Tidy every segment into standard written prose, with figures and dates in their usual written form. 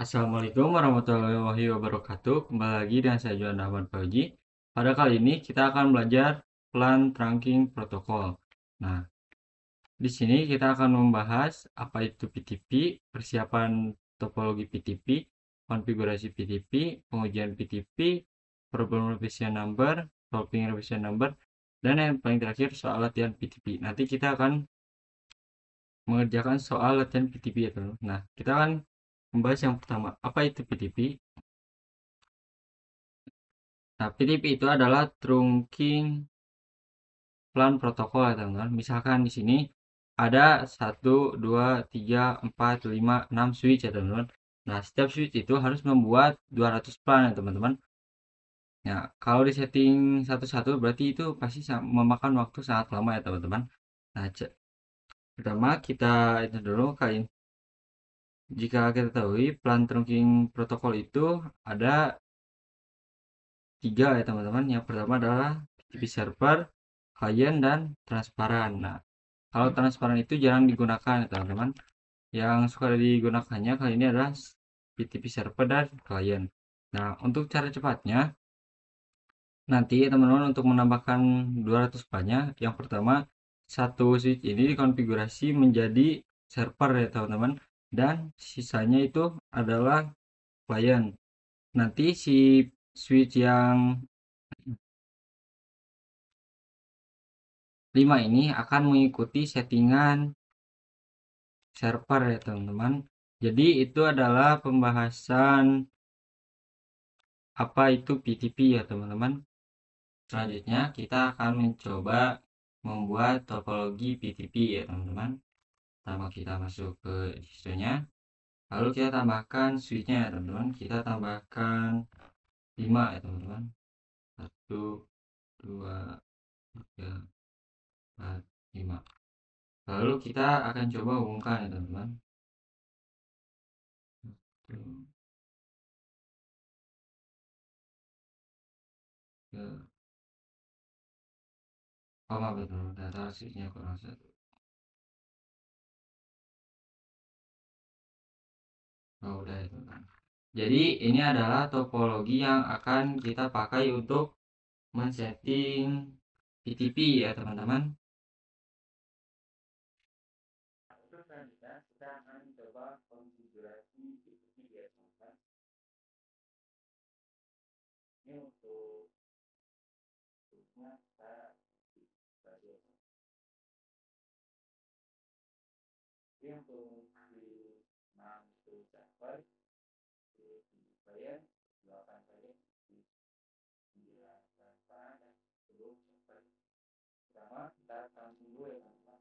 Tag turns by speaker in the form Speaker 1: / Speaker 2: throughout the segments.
Speaker 1: Assalamualaikum warahmatullahi wabarakatuh. Kembali lagi dengan saya Juan Ahmad Fauji. Pada kali ini kita akan belajar plan trunking protokol. Nah, di sini kita akan membahas apa itu PTP, persiapan topologi PTP, konfigurasi PTP, pengujian PTP, problem revision number, solving revision number, dan yang paling terakhir soal latihan PTP. Nanti kita akan mengerjakan soal latihan PTP ya teman. Nah, kita akan membahas yang pertama, apa itu PTP? Nah, PTP itu adalah trunking plan protokol ya teman-teman. Misalkan di sini ada 1, 2, 3, 4, 5, 6 switch ya teman-teman. Nah, setiap switch itu harus membuat 200 plan ya teman-teman. Nah, kalau di setting satu-satu berarti itu pasti memakan waktu sangat lama ya teman-teman. Nah, pertama kita itu dulu kain. Jika kita tahu plan trunking protokol itu ada 3 ya teman-teman. Yang pertama adalah PTP server, client, dan transparan. Nah, kalau transparan itu jarang digunakan ya teman-teman. Yang suka digunakannya kali ini adalah PTP server dan client. Nah, untuk cara cepatnya, nanti teman-teman untuk menambahkan 200 banyak, yang pertama satu switch ini dikonfigurasi menjadi server ya teman-teman, dan sisanya itu adalah client. Nanti si switch yang 5 ini akan mengikuti settingan server ya teman-teman. Jadi itu adalah pembahasan apa itu PTP ya teman-teman. Selanjutnya kita akan mencoba membuat topologi PTP ya teman-teman. Pertama kita masuk ke distro-nya, lalu kita tambahkan switch-nya ya teman-teman. Kita tambahkan 5 ya teman-teman. 1, 2, 3, 4, 5. Lalu kita akan coba hubungkan ya teman-teman. Oh maaf betul, data switch-nya kurang satu. Oh udah itu kan. Jadi ini adalah topologi yang akan kita pakai untuk men-setting PTP ya teman-teman. Terus selanjutnya kita akan coba konfigurasi PTP ya teman-teman. Ini untuk kita sebagai ini untuk di mampu server di saya 8 saya di 9 dan 10 server. Pertama kita akan tunggu ya teman-teman.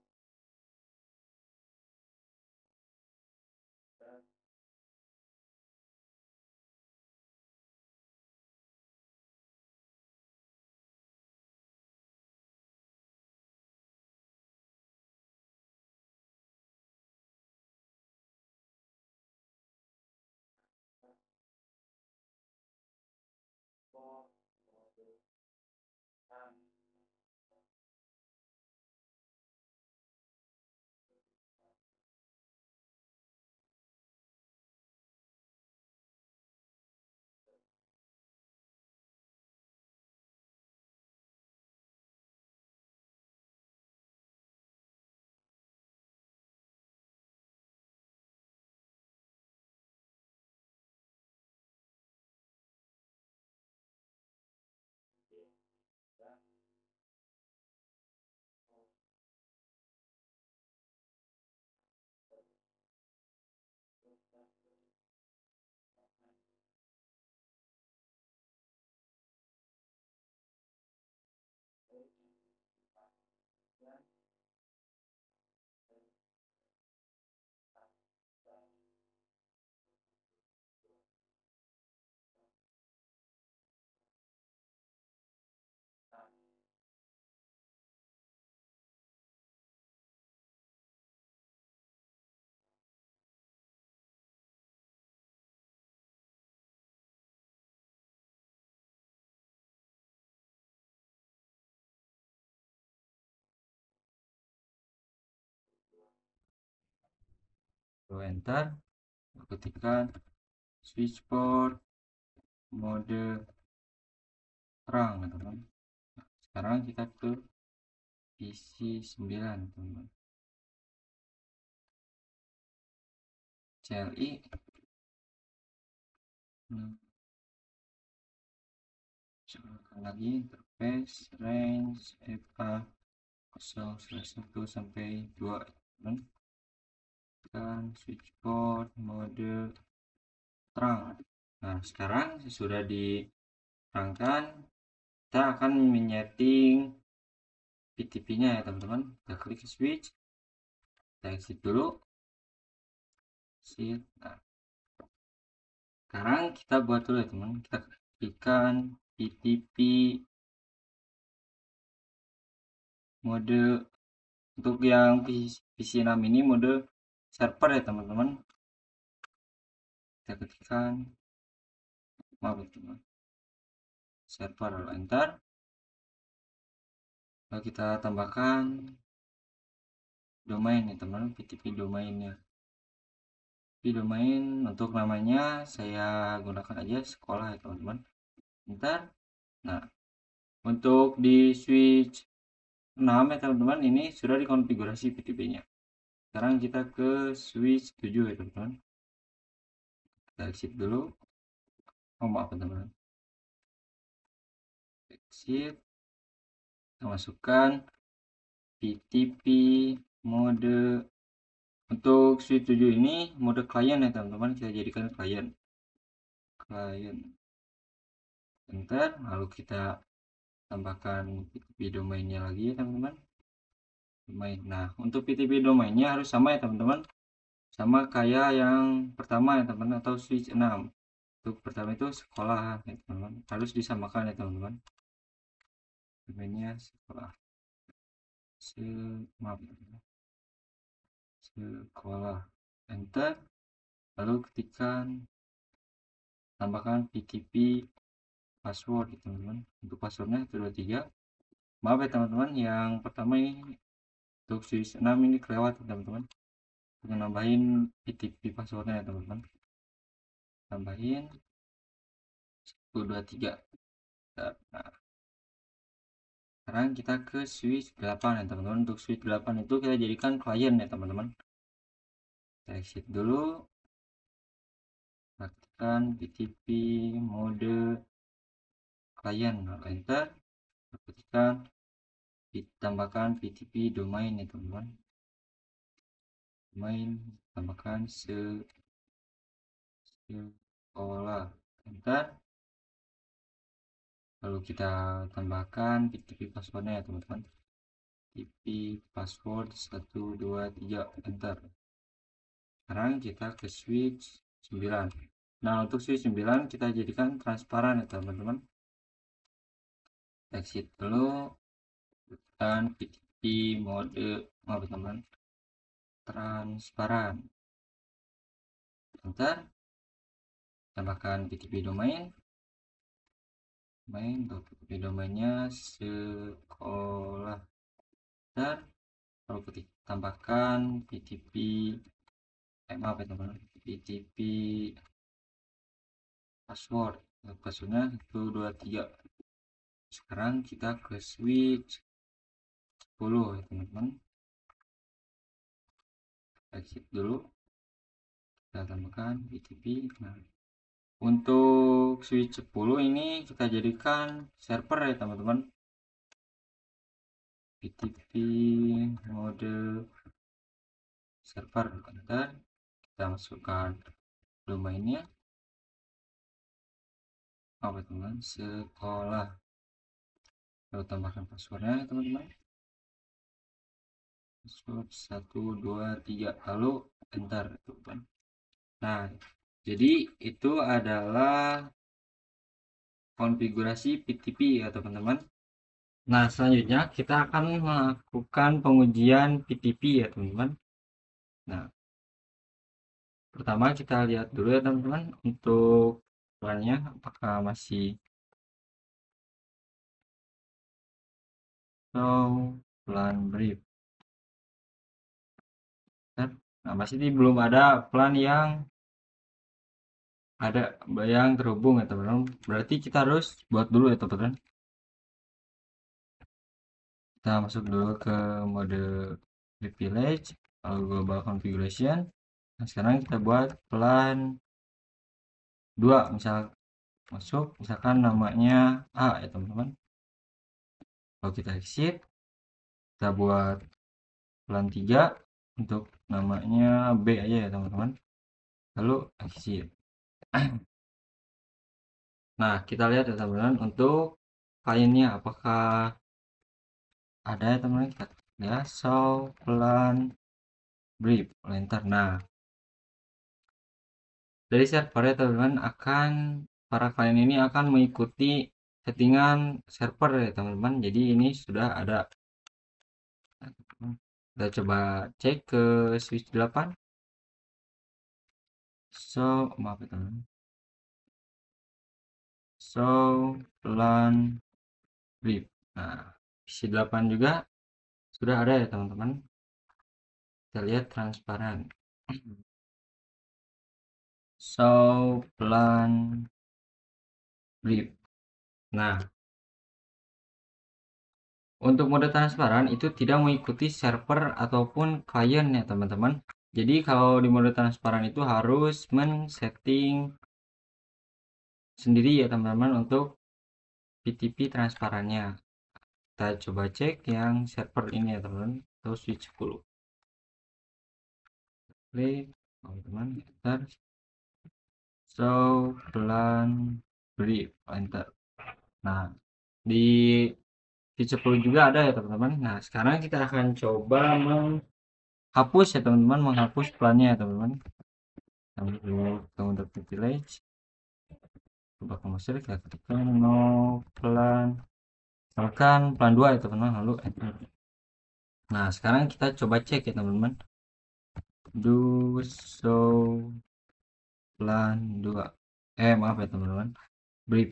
Speaker 1: Lalu enter, ketikkan switchboard mode terang teman-teman. Sekarang kita ke PC 9 teman-teman. CLI coba lagi interface range EPA 0/1 sampai 2 teman. Dan switchboard mode terang. Nah, sekarang sudah diterangkan, kita akan menyeting PTP-nya ya teman-teman. Kita klik switch, kita exit dulu. Nah, sekarang kita buat dulu ya teman. Kita klikkan PTP mode. Untuk yang PC6 ini mode server ya teman-teman. Kita ketikkan teman, server, enter. Lalu kita tambahkan domain ya teman-teman, PTP domainnya. Domain untuk namanya saya gunakan aja sekolah ya teman-teman. Ntar, nah untuk di switch 6 ya teman-teman, ini sudah dikonfigurasi PTP-nya. Sekarang kita ke switch 7 ya teman-teman. Kita exit dulu. Oh maaf teman-teman. Exit. Kita masukkan PTP mode. Untuk switch 7 ini mode klien ya teman-teman. Kita jadikan klien. Enter. Lalu kita tambahkan PTP domainnya lagi ya teman-teman. Domain. Nah, untuk PTP domainnya harus sama ya teman-teman, sama kayak yang pertama ya teman-teman, atau switch 6. Untuk pertama itu sekolah ya teman-teman, harus disamakan ya teman-teman. Domainnya sekolah. Sekolah. Enter. Lalu ketikkan, tambahkan PTP password ya teman-teman. Untuk passwordnya 123. Maaf ya teman-teman, yang pertama ini untuk switch 6 ini kelewat ya teman-teman. Kita nambahin PTP passwordnya ya teman-teman. Tambahin 123. Nah, sekarang kita ke switch 8 ya teman-teman. Untuk switch 8 itu kita jadikan klien ya teman-teman. Kita exit dulu. Aktifkan PTP mode klien. Enter. Ketikkan, ditambahkan PTP domain ya teman-teman. Domain, tambahkan sekolah. Enter. Lalu kita tambahkan PTP passwordnya ya teman-teman. PTP password 123. Enter. Sekarang kita ke switch 9. Nah, untuk switch 9 kita jadikan transparan ya teman-teman. Exit dulu dan PTP mode teman-teman transparan. Enter. Tambahkan PTP domain. Untuk PTP domainnya sekolah. Dan kalau ketik tambahkan PTP maaf ya teman-teman, PTP password. Passwordnya 123. Sekarang kita ke switch 10 ya teman-teman. Exit dulu, kita tambahkan PTP. Nah, untuk switch 10 ini kita jadikan server ya teman-teman. PTP mode server. Enter. Kita masukkan domainnya apa teman-teman, sekolah. Lalu tambahkan passwordnya ya teman-teman, password 123, lalu enter teman-teman. Nah, jadi itu adalah konfigurasi PTP ya teman-teman. Nah, selanjutnya kita akan melakukan pengujian PTP ya teman-teman. Nah, pertama kita lihat dulu ya teman-teman, untuk plannya apakah masih plan brief. Nah, masih belum ada plan yang ada yang terhubung ya teman-teman. Berarti kita harus buat dulu ya teman-teman. Kita masuk dulu ke mode privilege, lalu global configuration. Nah, sekarang kita buat plan 2, misal masuk, misalkan namanya A ya teman-teman. Kalau kita exit, kita buat plan 3 untuk namanya B aja ya teman-teman. Lalu exit. Nah, kita lihat ya teman-teman untuk kliennya apakah ada ya teman-teman. Kita ya show plan brief enter. Nah, dari server ya teman-teman akan para klien ini akan mengikuti settingan server ya teman-teman. Jadi ini sudah ada. Kita coba cek ke switch 8. So, maaf ya teman-teman. So, plan brief. Nah, isi 8 juga sudah ada ya teman-teman. Kita lihat transparan. So, plan brief. Nah, untuk mode transparan itu tidak mengikuti server ataupun klien ya teman-teman. Jadi kalau di mode transparan itu harus men-setting sendiri ya teman-teman untuk PTP transparannya. Kita coba cek yang server ini ya teman-teman, atau switch 10. Klik teman-teman, enter. So, plan brief, enter. Nah, di switch 10 juga ada ya teman-teman. Nah, sekarang kita akan coba menghapus ya teman-teman, menghapus plannya ya teman-teman. Ambil dulu untuk privilege, coba komersil, kita ketikkan no plan, misalkan plan 2 ya teman-teman, lalu enter. Nah, sekarang kita coba cek ya teman-teman, do show plan 2, maaf ya teman-teman, brief,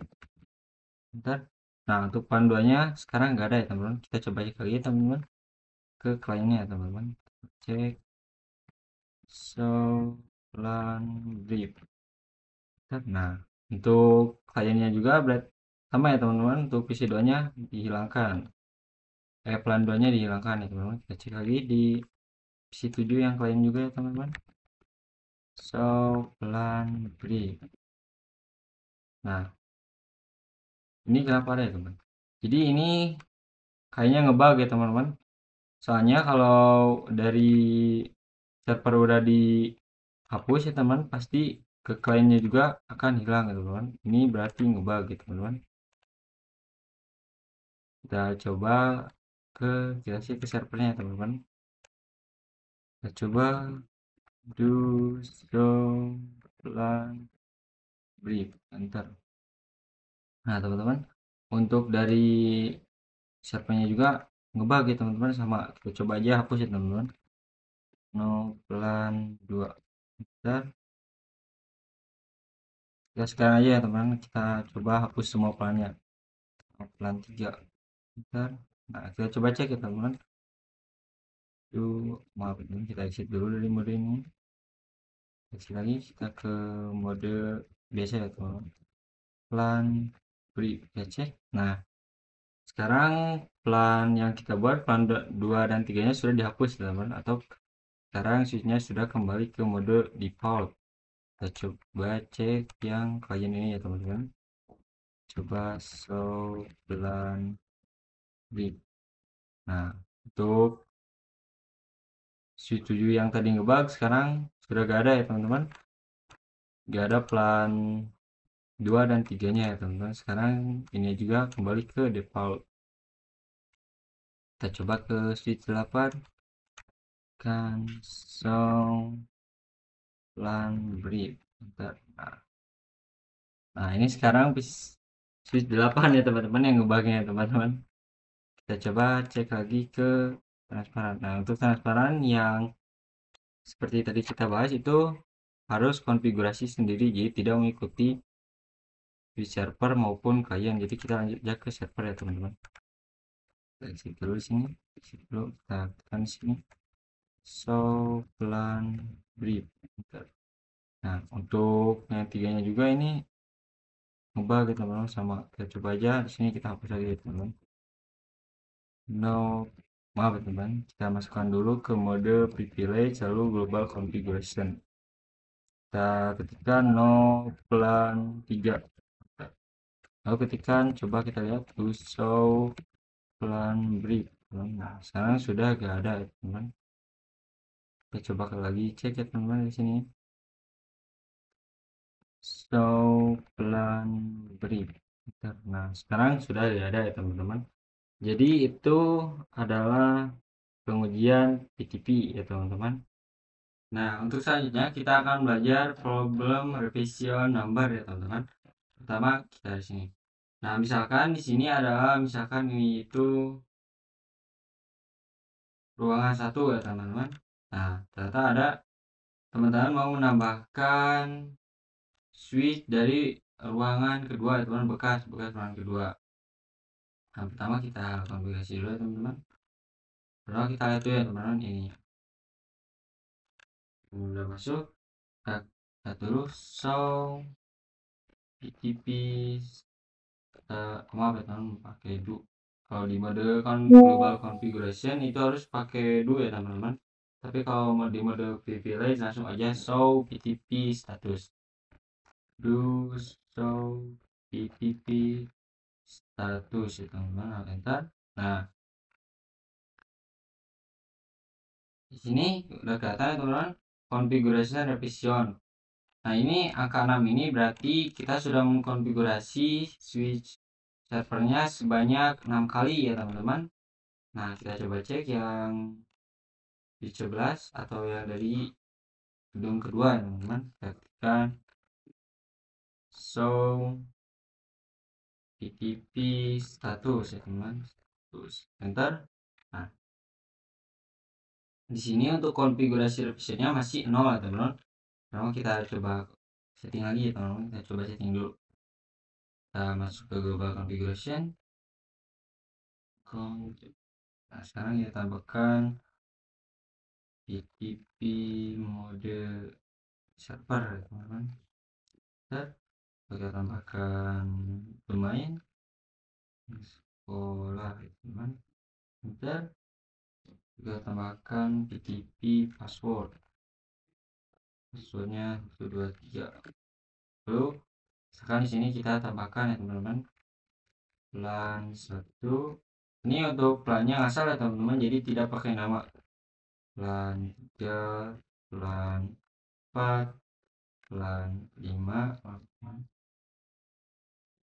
Speaker 1: bentar. Nah, untuk plan 2 nya sekarang nggak ada ya teman-teman. Kita coba cek lagi ya teman-teman ke kliennya ya teman-teman, cek show plan brief. Nah, untuk kliennya juga berarti sama ya teman-teman, untuk PC2 nya dihilangkan, plan 2 nya dihilangkan ya teman-teman. Kita cek lagi di PC7 yang klien juga ya teman-teman, so plan brief. Nah, ini kenapa ada ya teman, jadi ini kayaknya ngebug ya teman-teman. Soalnya kalau dari server udah dihapus ya teman, pasti ke kliennya juga akan hilang ya teman-teman. Ini berarti ngebug ya teman-teman. Kita coba kita sih ke servernya ya teman-teman. Kita coba do show plan brief, enter. Nah teman-teman, untuk dari servernya juga ngebug ya teman-teman, sama. Kita coba aja hapus ya teman-teman, no plan 2, enter. Ya sekarang aja ya teman-teman, kita coba hapus semua plannya, no plan 3, enter. Nah, kita coba cek ya teman-teman. Maaf ini kita exit dulu dari mode ini, exit lagi, kita ke mode biasa ya teman-teman, plan brief, kita cek. Nah, sekarang plan yang kita buat, plan 2 dan 3 nya sudah dihapus teman-teman, atau sekarang switchnya sudah kembali ke mode default. Kita coba cek yang klien ini ya teman-teman, coba show plan brief. Nah, untuk switch 7 yang tadi ngebug sekarang sudah gak ada ya teman-teman, gak ada plan 2 dan 3 nya ya teman-teman. Sekarang ini juga kembali ke default. Kita coba ke switch 8, kan show plan brief. Nah, nah ini sekarang switch 8 ya teman-teman yang ngebugnya ya teman-teman. Kita coba cek lagi ke transparan. Nah, untuk transparan yang seperti tadi kita bahas itu harus konfigurasi sendiri, jadi tidak mengikuti di server maupun klien. Jadi kita lanjut aja ke server ya teman-teman. Kita exit dulu di sini, exit dulu, kita tekan di sini, show plan brief. Nah, untuk yang tiganya juga ini ngebug ya teman-teman, sama kita coba aja di sini, kita hapus lagi ya teman-teman. No, maaf ya teman-teman, kita masukkan dulu ke mode privilege lalu global configuration. Kita ketikkan no plan 3, lalu ketikkan, coba kita lihat to show plan brief. Nah, sekarang sudah gak ada ya teman-teman. Kita coba lagi cek ya teman-teman di sini. Show plan brief. Nah, sekarang sudah ada ya teman-teman. Jadi itu adalah pengujian PTP ya teman-teman. Nah, untuk selanjutnya kita akan belajar problem revision number ya teman-teman. Pertama kita di sini. Nah, misalkan di sini adalah misalkan ini itu ruangan 1 ya teman-teman. Nah, ternyata ada teman-teman mau menambahkan switch dari ruangan kedua ya teman, bekas ruangan kedua. Nah, pertama kita konfigurasi dulu ya teman-teman. Pertama kita lihat dulu ya teman-teman ini. Udah masuk, kita dulu show PTP, maaf ya teman, pakai do. Kalau di mode global configuration itu harus pakai do ya teman-teman. Tapi kalau di mode privilege langsung aja show PTP status. Do show PTP status ya teman-teman, enter. Nah, di sini udah kelihatan ya teman-teman, configuration revision. Nah, ini angka 6 ini berarti kita sudah mengkonfigurasi switch servernya sebanyak 6 kali ya teman-teman. Nah, kita coba cek yang di 11 atau yang dari gedung kedua ya teman-teman. Kita tekan show PTP status ya teman-teman, status, enter. Nah, di sini untuk konfigurasi revisionnya masih 0 ya teman-teman. Pertama kita coba setting lagi ya teman-teman. Kita coba setting dulu. Kita masuk ke global configuration. Nah, sekarang kita tambahkan PTP mode server teman-teman. Kita tambahkan domain sekolah teman-teman. Kita tambahkan PTP passwordnya 123. Lalu sekarang di sini kita tambahkan ya teman-teman, plan 1. Ini untuk plannya asal ya teman-teman, jadi tidak pakai nama. Plan 3, plan 4, plan 5,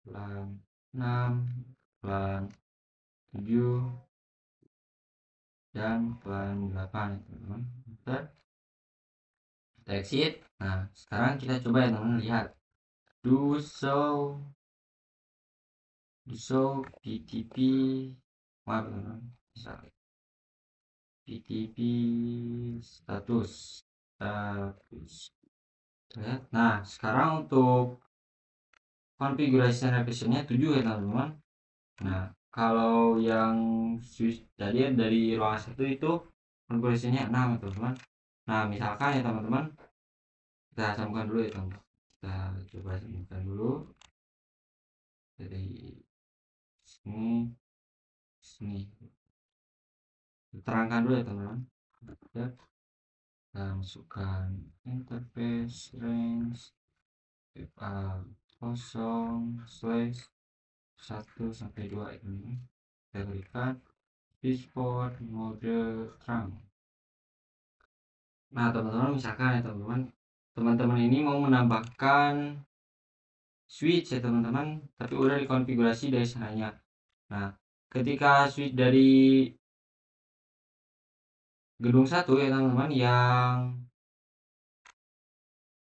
Speaker 1: plan 6, plan 7, dan plan 8 ya teman-teman. Kita exit. Nah, sekarang kita coba ya teman-teman, lihat do show PTP, maaf teman-teman, PTP status. Nah, sekarang untuk konfigurasi revisionnya 7 ya teman-teman. Nah, kalau yang switch tadi dari ruangan 1 itu konfigurasinya 6 ya teman-teman. Nah, misalkan ya teman-teman, kita sambungkan dulu ya teman-teman. Kita coba sambungkan dulu dari sini. Terangkan dulu ya teman-teman. Kita masukkan interface range /0/1-2 ini. Kita berikan switchboard mode terang. Nah, teman-teman, misalkan ya teman-teman ini mau menambahkan switch ya teman-teman, tapi udah dikonfigurasi dari sananya. Nah, ketika switch dari gedung 1 ya teman-teman,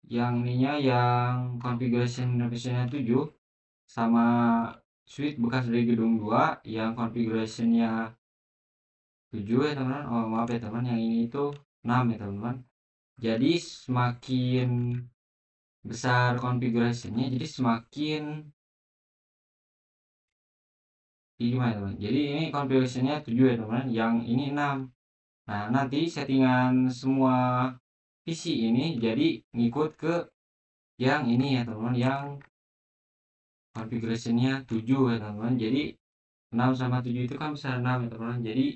Speaker 1: yang ininya yang configuration revisionnya 7 sama switch bekas dari gedung 2 yang configurationnya 7 ya teman-teman. Oh, maaf ya teman, yang ini itu 6 ya teman-teman. Jadi semakin besar konfigurasinya, jadi semakin gimana teman. Jadi ini konfigurasinya 7 ya teman, yang ini 6. Nah, nanti settingan semua PC ini jadi ngikut ke yang ini ya teman-teman, yang configuration-nya 7 ya teman-teman. Jadi 6 sama 7 itu kan bisa 6 ya teman-teman. Jadi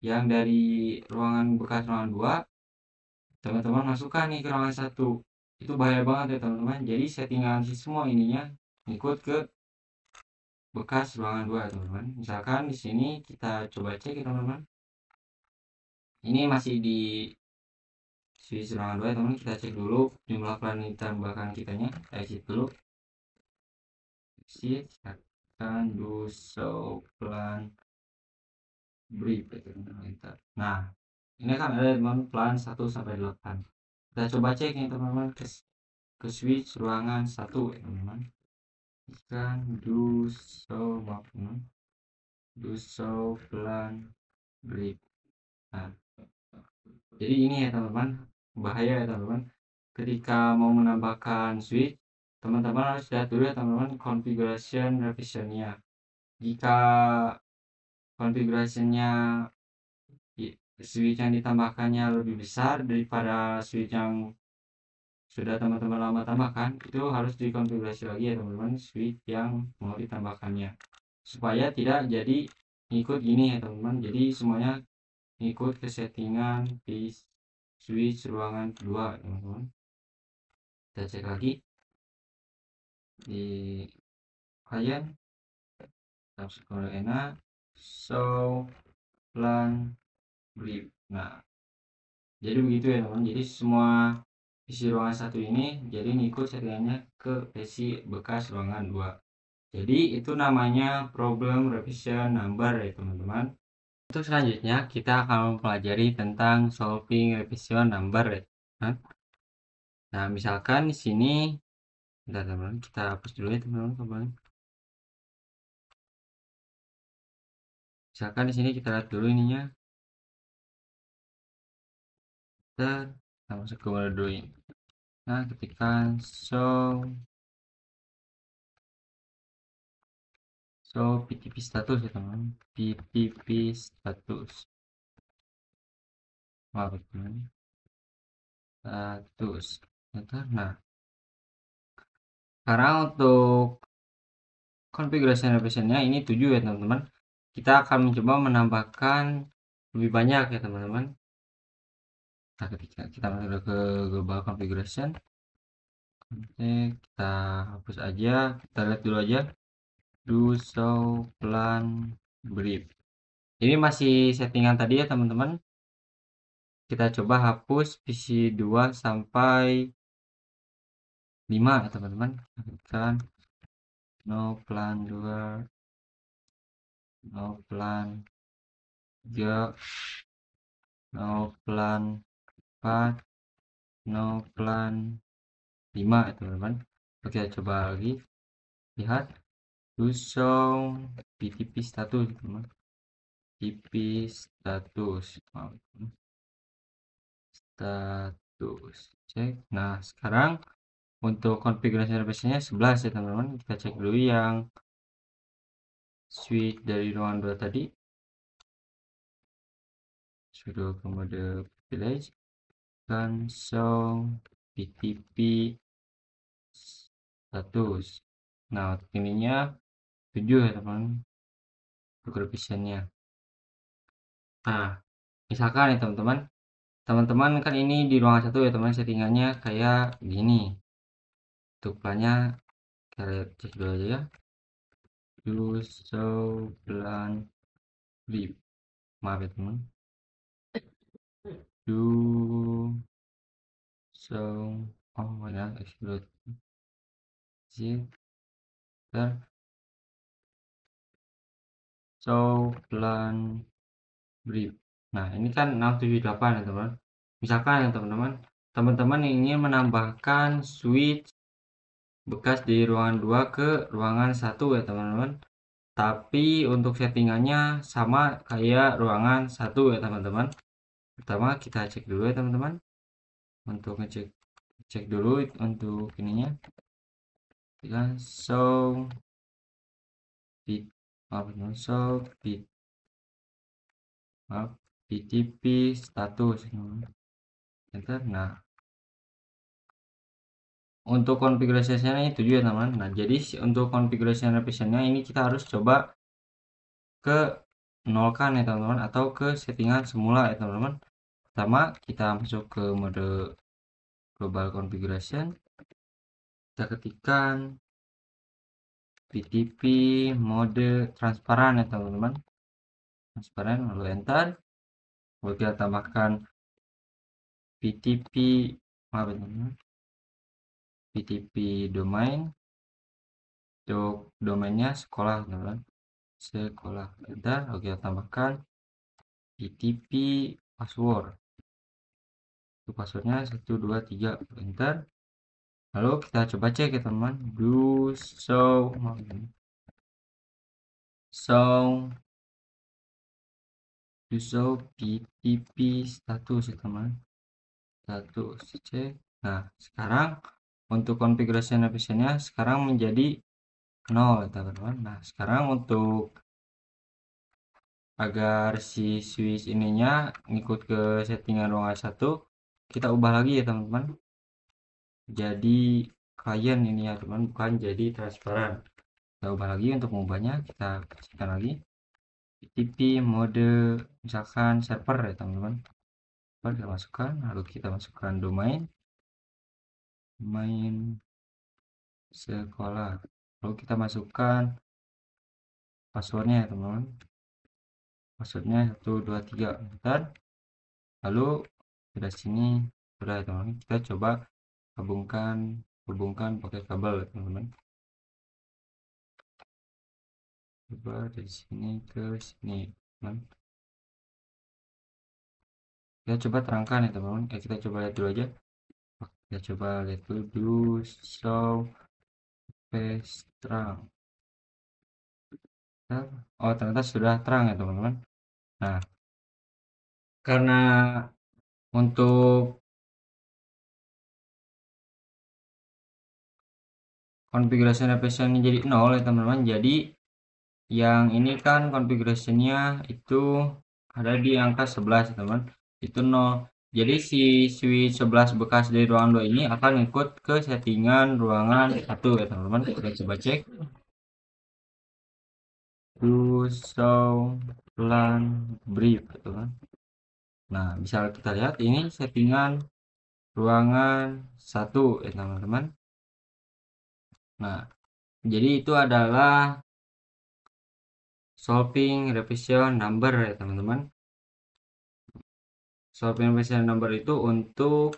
Speaker 1: yang dari ruangan bekas ruangan 2 teman-teman masukkan nih ke ruangan 1. Itu bahaya banget ya teman-teman. Jadi settingan si semua ininya ikut ke bekas ruangan 2 ya teman-teman. Misalkan di sini kita coba cek ya teman-teman. Ini masih di switch ruangan 2 ya teman-teman. Kita cek dulu jumlah plan ditambahkan kitanya. Kita exit dulu. Exit akan do show plan brief ya teman-teman. Nah, ini kan ada teman plan 1 sampai 8. Kita coba cek nih teman-teman ke switch ruangan 1 ya teman-teman. Kan do show maaf teman. Do show plan brief. Nah, jadi ini ya teman-teman, bahaya ya teman-teman. Ketika mau menambahkan switch, teman-teman harus lihat dulu ya teman-teman configuration revisionnya. Jika configurationnya switch yang ditambahkannya lebih besar daripada switch yang sudah teman-teman lama tambahkan, itu harus dikonfigurasi lagi ya teman-teman switch yang mau ditambahkannya, supaya tidak jadi ikut gini ya teman-teman. Jadi semuanya ikut ke settingan di switch ruangan kedua teman-teman. Kita cek lagi di klien, subscribe enak show plan brief. Nah, jadi begitu ya teman-teman. Jadi semua isi ruangan 1 ini jadi ngikut settingannya ke versi bekas ruangan 2. Jadi itu namanya problem revision number ya teman-teman. Untuk selanjutnya kita akan mempelajari tentang solving revision number ya. Nah, misalkan di sini, bentar teman-teman, kita hapus dulu ya teman-teman. Misalkan di sini kita lihat dulu ininya. Kita masuk ke mode dulu ini. Nah, ketikkan show PTP status ya teman-teman. PTP status. Maaf teman. Status. Nah, sekarang untuk configuration revisionnya ini 7 ya teman-teman. Kita akan mencoba menambahkan lebih banyak ya teman-teman. Nah, ketika kita masuk ke global configuration, kita hapus aja, kita lihat dulu aja do show plan brief. Ini masih settingan tadi ya teman-teman. Kita coba hapus PC 2 sampai 5 ya teman-teman. Kan no plan 2, no plan 3, no plan 4, no plan 5 ya teman-teman. Oke, coba lagi lihat do show PTP status teman-teman. PTP status status cek. Nah, sekarang untuk konfigurasi service-nya 11 ya teman-teman. Kita cek dulu yang switch dari ruangan 2 tadi. Sudah ke mode privilege dan show PTP status. Nah, ininya 7 ya teman-teman untuk revisionnya. Nah, misalkan ya teman-teman kan ini di ruangan 1 ya teman, settingannya kayak gini. Untuk plannya kita cek dulu aja ya. Do show plan brief. Maaf ya teman. Do show ya explode show plan brief. Nah, ini kan 678 ya teman. Misalkan ya teman-teman ingin menambahkan switch bekas di ruangan 2 ke ruangan 1 ya teman-teman. Tapi untuk settingannya sama kayak ruangan 1 ya teman-teman. Pertama kita cek dulu ya teman-teman. Untuk cek dulu untuk ininya. Kita show bit PTP status. Enter. Nah, untuk konfigurasinya itu juga teman. Nah, jadi untuk konfigurasi revisionnya ini kita harus coba ke nolkan ya teman-teman, atau ke settingan semula ya teman-teman. Pertama kita masuk ke mode global configuration, kita ketikkan PTP mode transparan ya teman-teman, transparan, lalu enter. Lalu kita tambahkan PTP PTP domain, untuk domainnya sekolah teman-teman, sekolah, enter. Lalu kita tambahkan PTP password, itu passwordnya 123, enter. Lalu kita coba cek ya teman, do show PTP status ya teman, status cek. Nah, sekarang untuk konfigurasi navigasinya sekarang menjadi 0 ya teman-teman. Nah, sekarang untuk agar si switch ininya ngikut ke settingan ruangan 1, kita ubah lagi ya teman-teman, jadi klien ini ya teman, bukan jadi transparan. Kita ubah lagi, untuk mengubahnya kita kasihkan lagi PTP mode misalkan server ya teman-teman. Kita masukkan, lalu kita masukkan domain sekolah, lalu kita masukkan passwordnya ya teman-teman, passwordnya 123, enter. Lalu dari sini sudah ya teman-teman, kita coba hubungkan pakai kabel ya teman-teman. Coba dari sini ke sini teman. Kita coba terangkan ya teman-teman. Kita coba lihat dulu aja. Kita coba lihat dulu, do show space terang. Oh, ternyata sudah terang ya teman-teman. Nah, karena untuk konfigurasi navigasinya jadi 0 ya teman-teman, jadi yang ini kan konfigurasinya itu ada di angka 11 ya teman, itu 0. Jadi si switch 11 bekas dari ruangan 2 ini akan ikut ke settingan ruangan 1 ya teman-teman. Kita coba cek, do show plan brief gitu kan. Nah, bisa kita lihat ini settingan ruangan 1 ya teman-teman. Nah, jadi itu adalah solving revision number ya teman-teman. Solving revision number itu untuk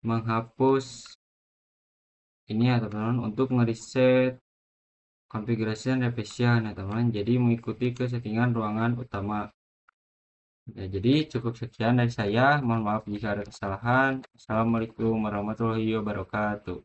Speaker 1: menghapus ini ya teman-teman, untuk ngereset konfigurasi revision ya teman-teman, jadi mengikuti ke settingan ruangan utama ya. Jadi cukup sekian dari saya, mohon maaf jika ada kesalahan. Assalamualaikum warahmatullahi wabarakatuh.